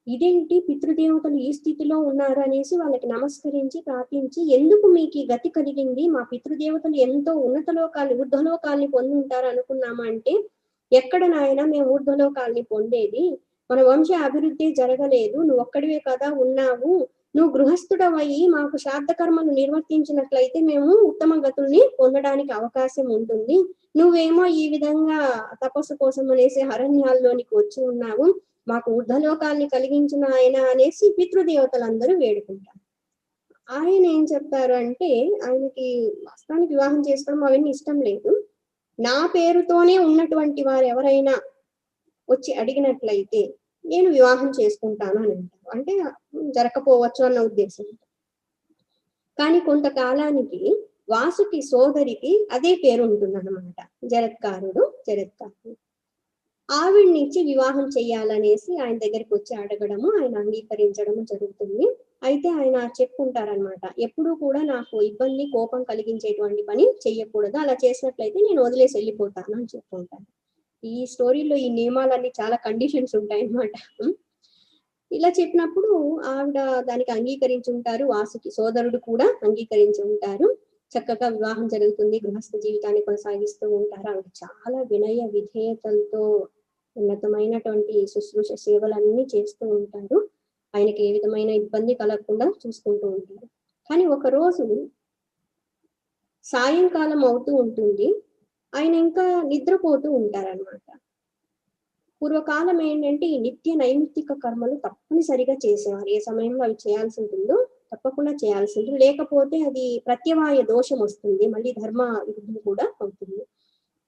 ఇదేంటి పితృదేవతలు ఈ స్థితిలో ఉన్నారు అనేసి వాళ్ళకి నమస్కరించి ప్రార్థించి, ఎందుకు మీకు ఈ గతి కలిగింది, మా పితృదేవతలు ఎంతో ఊర్ధ్వలోకాల్ని పొంది ఉంటారు అనుకున్నామా అంటే, ఎక్కడ నాయన మేము ఊర్ధ్వలోకాల్ని పొందేది, మన వంశ అభివృద్ధి జరగలేదు, నువ్వు ఒక్కడివే కదా ఉన్నావు, నువ్వు గృహస్థుడవయ్యి మాకు శ్రాద్ధ కర్మలు నిర్వర్తించినట్లయితే మేము ఉత్తమ గతుల్ని పొందడానికి అవకాశం ఉంటుంది, నువ్వేమో ఈ విధంగా తపస్సు కోసం అనేసి అరణ్యాల్లోనికి వచ్చి ఉన్నావు, మాకు ఊర్ధ్వలోకాల్ని కలిగించిన ఆయన అనేసి పితృదేవతలందరూ వేడుకుంటారు. ఆయన ఏం చెప్తారు అంటే, ఆయనకి వాస్తవానికి వివాహం చేసుకోవడం అవన్నీ ఇష్టం లేదు. నా పేరుతోనే ఉన్నటువంటి వారు ఎవరైనా వచ్చి అడిగినట్లయితే నేను వివాహం చేసుకుంటాను అని అంటారు. అంటే జరగకపోవచ్చు అన్న ఉద్దేశం. కానీ కొంతకాలానికి వాసుకి సోదరికి అదే పేరు ఉంటుందన్నమాట, జరత్కారుడు. ఆవిడ్ని ఇచ్చి వివాహం చెయ్యాలనేసి ఆయన దగ్గరికి వచ్చి అడగడము, ఆయన అంగీకరించడము జరుగుతుంది. అయితే ఆయన చెప్పుకుంటారనమాట, ఎప్పుడూ కూడా నాకు ఇబ్బంది, కోపం కలిగించేటువంటి పని చెయ్యకూడదు, అలా చేసినట్లయితే నేను వదిలేసి వెళ్ళిపోతాను అని చెప్పుకుంటాను. ఈ స్టోరీలో ఈ నియమాలన్నీ చాలా కండిషన్స్ ఉంటాయి అన్నమాట. ఇలా చెప్పినప్పుడు ఆవిడ దానికి అంగీకరించి ఉంటారు, వాసుకి సోదరుడు కూడా అంగీకరించి ఉంటారు. చక్కగా వివాహం జరుగుతుంది, గృహస్థ జీవితాన్ని కొనసాగిస్తూ ఉంటారు. ఆవిడ చాలా వినయ విధేయతలతో ఉన్నతమైనటువంటి శుశ్రూష సేవలన్నీ చేస్తూ ఉంటారు. ఆయనకి ఏ విధమైన ఇబ్బంది కలగకుండా చూసుకుంటూ ఉంటారు. కానీ ఒక రోజు సాయంకాలం అవుతూ ఉంటుంది, ఆయన ఇంకా నిద్రపోతూ ఉంటారన్నమాట. పూర్వకాలం ఏంటంటే ఈ నిత్య నైమిత్తిక కర్మలు తప్పనిసరిగా చేసేవారు. ఏ సమయంలో అవి చేయాల్సి ఉంటుందో తప్పకుండా చేయాల్సి ఉంటుంది, లేకపోతే అది ప్రత్యవాయ దోషం వస్తుంది, మళ్ళీ ధర్మ విరుద్ధం కూడా అవుతుంది.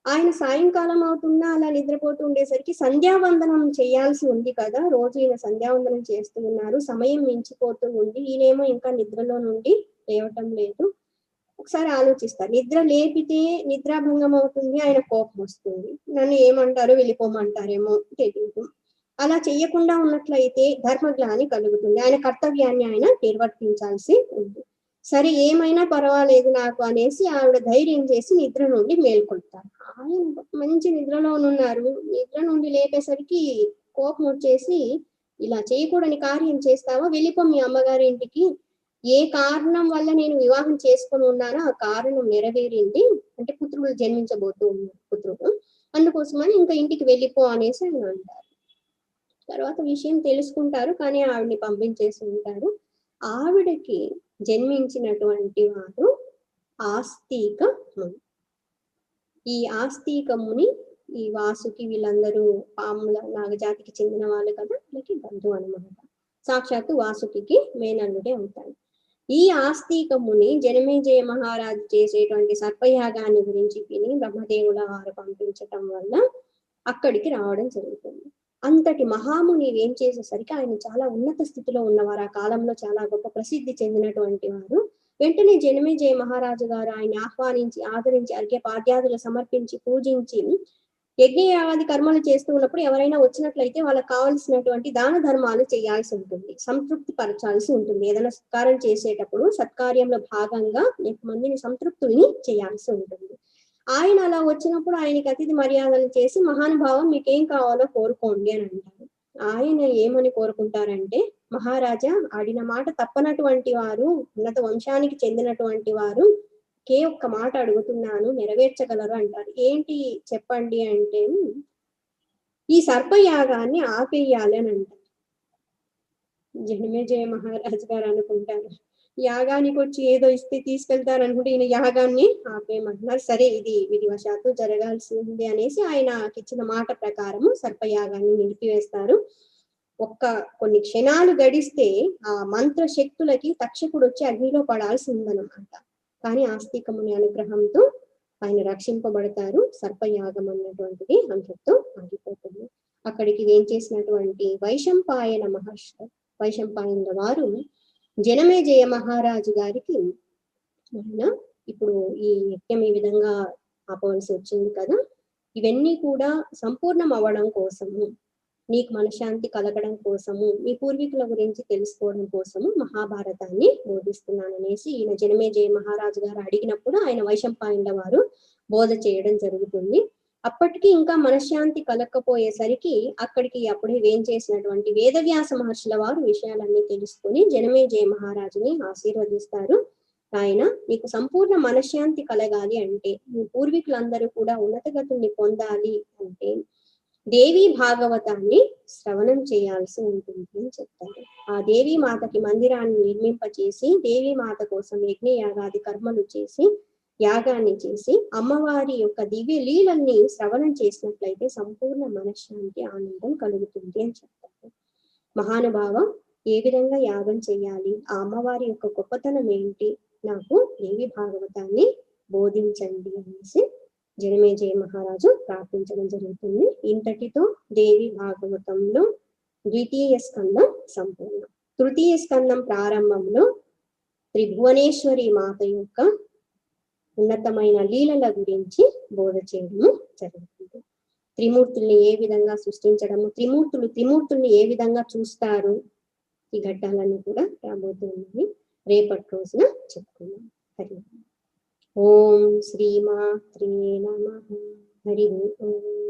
ఆయన సాయంకాలం అవుతున్నా అలా నిద్రపోతూ ఉండేసరికి సంధ్యావందనం చేయాల్సి ఉంది కదా, రోజు ఈయన సంధ్యావందనం చేస్తూ ఉన్నారు, సమయం మించిపోతూ ఉంది, ఈయనేమో ఇంకా నిద్రలో నుండి లేవటం లేదు. ఒకసారి ఆలోచిస్తారు, నిద్ర లేపితే నిద్రాభంగం అవుతుంది, ఆయన కోపం వస్తుంది, నన్ను ఏమంటారో వెళ్ళిపోమంటారేమో తెలియదు, అలా చెయ్యకుండా ఉన్నట్లయితే ధర్మగ్లాని కలుగుతుంది, ఆయన కర్తవ్యాన్ని ఆయన నిర్వర్తించాల్సి ఉంది. సరే ఏమైనా పర్వాలేదు నాకు అనేసి ఆవిడ ధైర్యం చేసి నిద్ర నుండి మేల్కొల్తారు. ఆయన మంచి నిద్రలో ఉన్నారు, నిద్ర నుండి లేపేసరికి కోపం వచ్చేసి, ఇలా చేయకూడని కార్యం చేస్తావా, వెళ్ళిపో మీ అమ్మగారి ఇంటికి, ఏ కారణం వల్ల నేను వివాహం చేసుకొని ఉన్నానో ఆ కారణం నెరవేరింది, అంటే పుత్రుడు జన్మించబోతూ ఉన్నారు పుత్రుడు, అందుకోసమని ఇంకా ఇంటికి వెళ్ళిపో అనేసి ఆయన అంటారు. తర్వాత విషయం తెలుసుకుంటారు, కానీ ఆవిడని పంపించేసి ఉంటారు. ఆవిడకి జన్మించినటువంటి వారు ఆస్తిక ముని. ఈ ఆస్తిక ముని ఈ వాసుకి వీళ్ళందరూ పాముల నాగజాతికి చెందిన వాళ్ళు కదా, వీళ్ళకి బంధువు అనమాట. సాక్షాత్తు వాసుకి మేనల్లుడే అవుతాడు. ఈ ఆస్తిక ముని జనమేజయ మహారాజు చేసేటువంటి సర్పయాగాన్ని గురించి విని బ్రహ్మదేవుల వారు పంపించటం వల్ల అక్కడికి రావడం జరుగుతుంది. అంతటి మహాముని ఏం చేసేసరికి ఆయన చాలా ఉన్నత స్థితిలో ఉన్నవారు, ఆ కాలంలో చాలా గొప్ప ప్రసిద్ధి చెందినటువంటి వారు. వెంటనే జనమేజయ మహారాజు గారు ఆయన ఆహ్వానించి ఆదరించి అర్ఘ్య పాద్యాదులు సమర్పించి పూజించి యజ్ఞయాగాది కర్మలు చేస్తూ ఉన్నప్పుడు ఎవరైనా వచ్చినట్లయితే వాళ్ళకి కావాల్సినటువంటి దాన ధర్మాలు చేయాల్సి ఉంటుంది, సంతృప్తి పరచాల్సి ఉంటుంది. ఏదైనా సత్కారం చేసేటప్పుడు సత్కార్యంలో భాగంగా మందిని సంతృప్తుల్ని చేయాల్సి ఉంటుంది. ఆయన అలా వచ్చినప్పుడు ఆయనకి అతిథి మర్యాదలు చేసి మహానుభావం మీకేం కావాలో కోరుకోండి అని అంటారు. ఆయన ఏమని కోరుకుంటారంటే, మహారాజా ఆడిన మాట తప్పనటువంటి వారు, ఉన్నత వంశానికి చెందినటువంటి వారు ఒక్క మాట అడుగుతున్నాను, నెరవేర్చగలరు అంటారు. ఏంటి చెప్పండి అంటే, ఈ సర్పయాగాన్ని ఆపేయాలి అని అంటారు. జనమేజయ మహారాజు గారు అనుకుంటారు, యాగానికి వచ్చి ఏదో ఇస్తే తీసుకెళ్తారు అనుకుంటే ఈయన యాగాన్ని ఆపేయమంటున్నారు. సరే ఇది విధివశాత్తు జరగాల్సి ఉంది అనేసి ఆయనకి ఇచ్చిన మాట ప్రకారము సర్పయాగాన్ని నిలిపివేస్తారు. కొన్ని క్షణాలు గడిస్తే ఆ మంత్ర శక్తులకి తక్షకుడు వచ్చి అగ్నిలో పడాల్సి ఉందన్నమాట. కానీ ఆస్తికముని అనుగ్రహంతో ఆయన రక్షింపబడతారు. సర్పయాగం అన్నటువంటిది అంతటితో ఆగిపోతుంది. అక్కడికి ఏం చేసినటువంటి వైశంపాయన వారు జనమేజయ మహారాజు గారికి, ఆయన ఇప్పుడు ఈ యజ్ఞం ఈ విధంగా ఆపవలసి వచ్చింది కదా, ఇవన్నీ కూడా సంపూర్ణం అవ్వడం కోసము, నీకు మనశ్శాంతి కలగడం కోసము, మీ పూర్వీకుల గురించి తెలుసుకోవడం కోసము మహాభారతాన్ని బోధిస్తున్నాననేసి ఈయన జనమేజయ మహారాజు గారు అడిగినప్పుడు ఆయన వైశంపాయనుల వారు బోధ చేయడం జరుగుతుంది. అప్పటికి ఇంకా మనశ్శాంతి కలగకపోయేసరికి అక్కడికి అప్పుడే ఏం చేసినటువంటి వేదవ్యాస మహర్షుల వారు విషయాలన్నీ తెలుసుకొని జనమేజయ మహారాజుని ఆశీర్వదిస్తారు. ఆయన నీకు సంపూర్ణ మనశ్శాంతి కలగాలి అంటే, మీ పూర్వీకులందరూ కూడా ఉన్నతగతుల్ని పొందాలి అంటే దేవీ భాగవతాన్ని శ్రవణం చేయాల్సి ఉంటుంది అని చెప్తారు. ఆ దేవీ మాతకి మందిరాన్ని నిర్మింపచేసి దేవీ మాత కోసం యజ్ఞయాగాది కర్మలు చేసి యాగాన్ని చేసి అమ్మవారి యొక్క దివ్య లీలల్ని శ్రవణం చేసినట్లయితే సంపూర్ణ మనశ్శాంతి ఆనందం కలుగుతుంది అని చెప్తారు. మహానుభావ, ఏ విధంగా యాగం చేయాలి, ఆ అమ్మవారి యొక్క గొప్పతనం ఏంటి, నాకు దేవి భాగవతాన్ని బోధించండి అనేసి జనమేజయ మహారాజు ప్రార్థించడం జరుగుతుంది. ఇంతటితో దేవి భాగవతంలో ద్వితీయ స్కందం సంపూర్ణం. తృతీయ స్కందం ప్రారంభంలో త్రిభువనేశ్వరి మాత యొక్క ఉన్నతమైన లీలల గురించి బోధ చేయడము జరుగుతుంది. త్రిమూర్తుల్ని ఏ విధంగా సృష్టించడము, త్రిమూర్తుల్ని ఏ విధంగా చూస్తారు, ఈ ఘట్టాలన్నీ కూడా రాబోతున్నాయి. రేపటి రోజున చెప్పుకున్నాం. హరి ఓం శ్రీమాత్రే నమః. హరి ఓం.